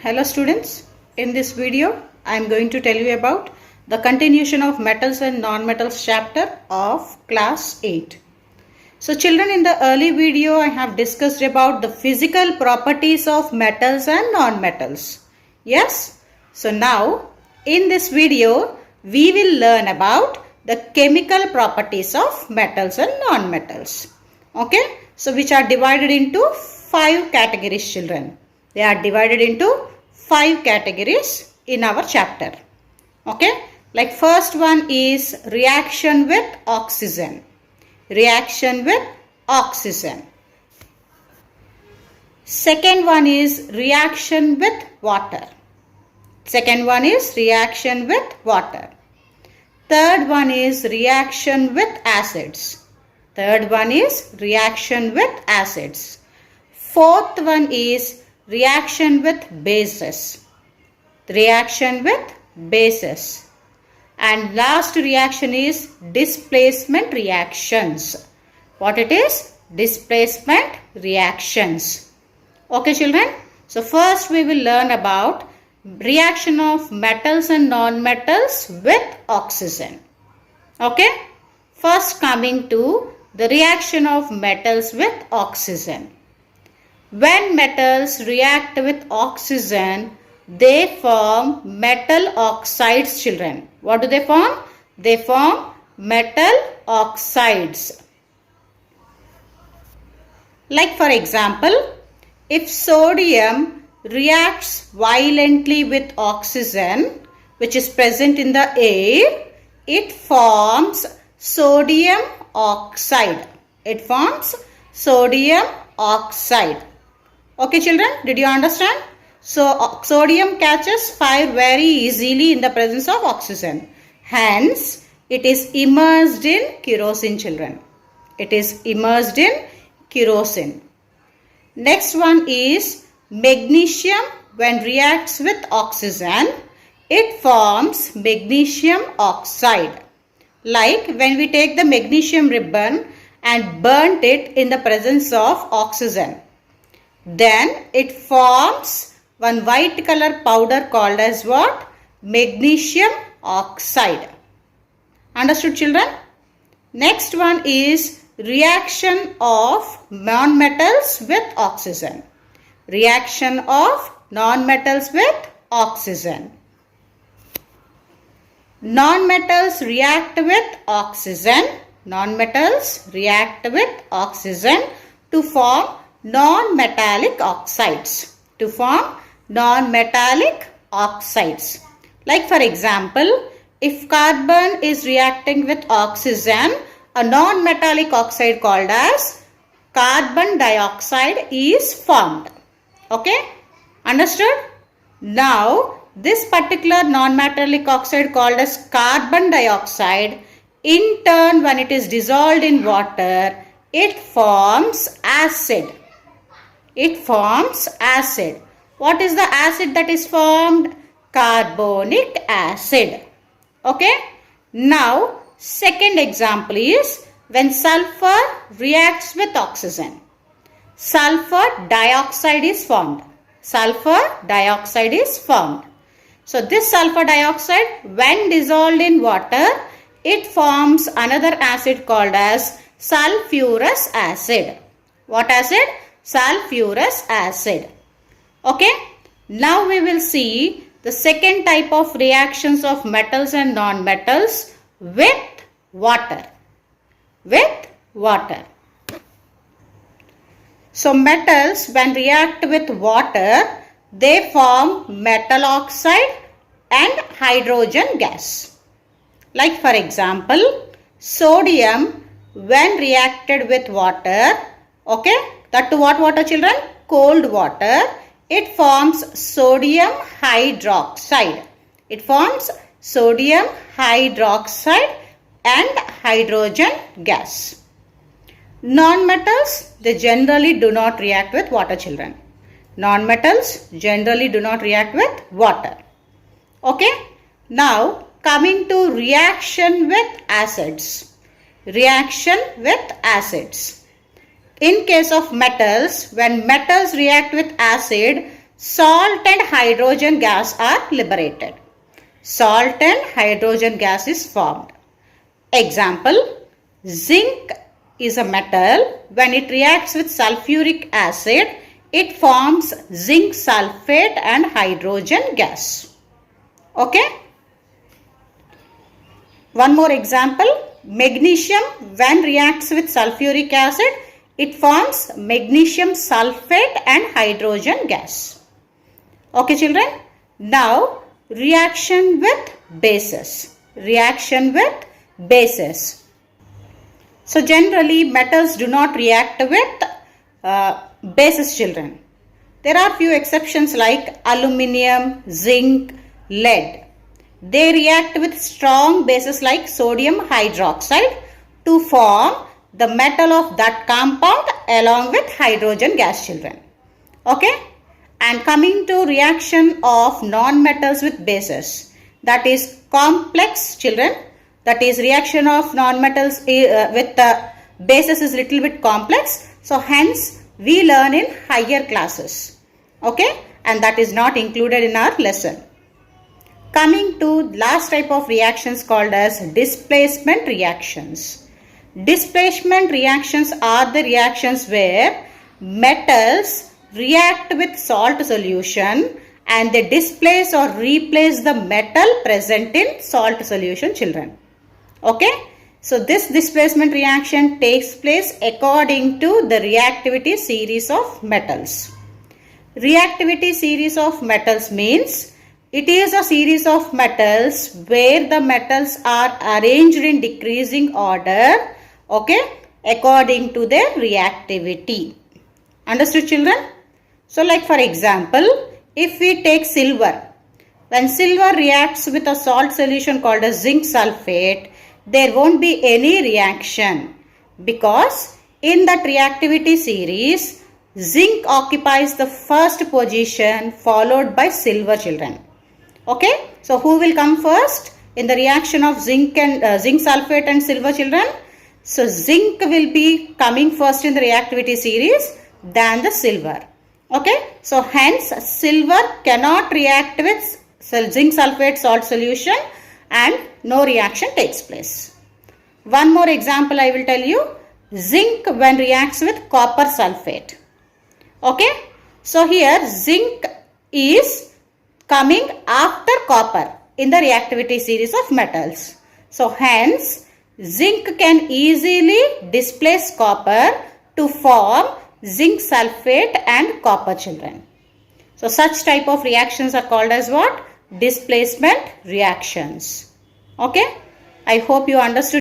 Hello students, in this video I am going to tell you about the continuation of metals and non-metals chapter of class 8. So children, in the early video I have discussed about the physical properties of metals and non-metals. Yes? So now in this video we will learn about the chemical properties of metals and non-metals. Okay? So which are divided into 5 categories, children. They are divided into 5 categories in our chapter. Okay, like first one is reaction with oxygen. Reaction with oxygen. Second one is reaction with water. Second one is reaction with water. Third one is reaction with acids. Third one is reaction with acids. Fourth one is reaction with bases. Reaction with bases. And last reaction is displacement reactions. What it is? Displacement reactions. Okay children. So first we will learn about reaction of metals and non-metals with oxygen. Okay. First coming to the reaction of metals with oxygen. When metals react with oxygen, they form metal oxides, children. What do they form? They form metal oxides. Like for example, if sodium reacts violently with oxygen, which is present in the air, it forms sodium oxide. It forms sodium oxide. Okay children, did you understand? So sodium catches fire very easily in the presence of oxygen. Hence, it is immersed in kerosene, children. It is immersed in kerosene. Next one is magnesium. When reacts with oxygen, it forms magnesium oxide. Like when we take the magnesium ribbon and burnt it in the presence of oxygen. Then it forms one white color powder called as what? Magnesium oxide. Understood children? Next one is reaction of non-metals with oxygen. Reaction of non-metals with oxygen. Non-metals react with oxygen. Non-metals react with oxygen to form non-metallic oxides. To form non-metallic oxides. Like for example, if carbon is reacting with oxygen, a non-metallic oxide called as carbon dioxide is formed. Okay? Understood? Now, this particular non-metallic oxide called as carbon dioxide, in turn when it is dissolved in water, it forms acid. It forms acid. What is the acid that is formed? Carbonic acid. Okay. Now, second example is when sulfur reacts with oxygen. Sulfur dioxide is formed. Sulfur dioxide is formed. So, this sulfur dioxide when dissolved in water, it forms another acid called as sulfurous acid. What acid? Sulfurous acid. Okay. Now we will see the second type of reactions of metals and non-metals with water. With water. So metals when react with water, they form metal oxide and hydrogen gas. Like for example, sodium when reacted with water, okay, that to what water children? Cold water. It forms sodium hydroxide. It forms sodium hydroxide and hydrogen gas. Non-metals, they generally do not react with water children. Non-metals generally do not react with water. Okay. Now coming to reaction with acids. Reaction with acids. In case of metals, when metals react with acid, salt and hydrogen gas are liberated. Salt and hydrogen gas is formed. Example, zinc is a metal. When it reacts with sulfuric acid, it forms zinc sulfate and hydrogen gas. Okay. One more example, magnesium when reacts with sulfuric acid, it forms magnesium sulfate and hydrogen gas. Okay children. Now reaction with bases. Reaction with bases. So generally metals do not react with bases children. There are few exceptions like aluminium, zinc, lead. They react with strong bases like sodium hydroxide to form the metal of that compound along with hydrogen gas children. Okay. And coming to reaction of non-metals with bases, that is complex children. That is reaction of non-metals with bases is little bit complex. So hence we learn in higher classes. Okay. And that is not included in our lesson. Coming to last type of reactions called as displacement reactions. Displacement reactions are the reactions where metals react with salt solution and they displace or replace the metal present in salt solution children. Okay. So this displacement reaction takes place according to the reactivity series of metals. Reactivity series of metals means it is a series of metals where the metals are arranged in decreasing order, okay, according to their reactivity. Understood children? So like for example, if we take silver, when silver reacts with a salt solution called as zinc sulfate, there won't be any reaction because in that reactivity series, zinc occupies the first position followed by silver children. Okay, so who will come first in the reaction of zinc and zinc sulfate and silver children? So zinc will be coming first in the reactivity series than the silver. Okay, so hence silver cannot react with zinc sulfate salt solution and no reaction takes place. One more example I will tell you, zinc when reacts with copper sulfate. Okay, so here zinc is coming after copper in the reactivity series of metals. So hence zinc can easily displace copper to form zinc sulfate and copper children. So such type of reactions are called as what? Displacement reactions. Okay. I hope you understood.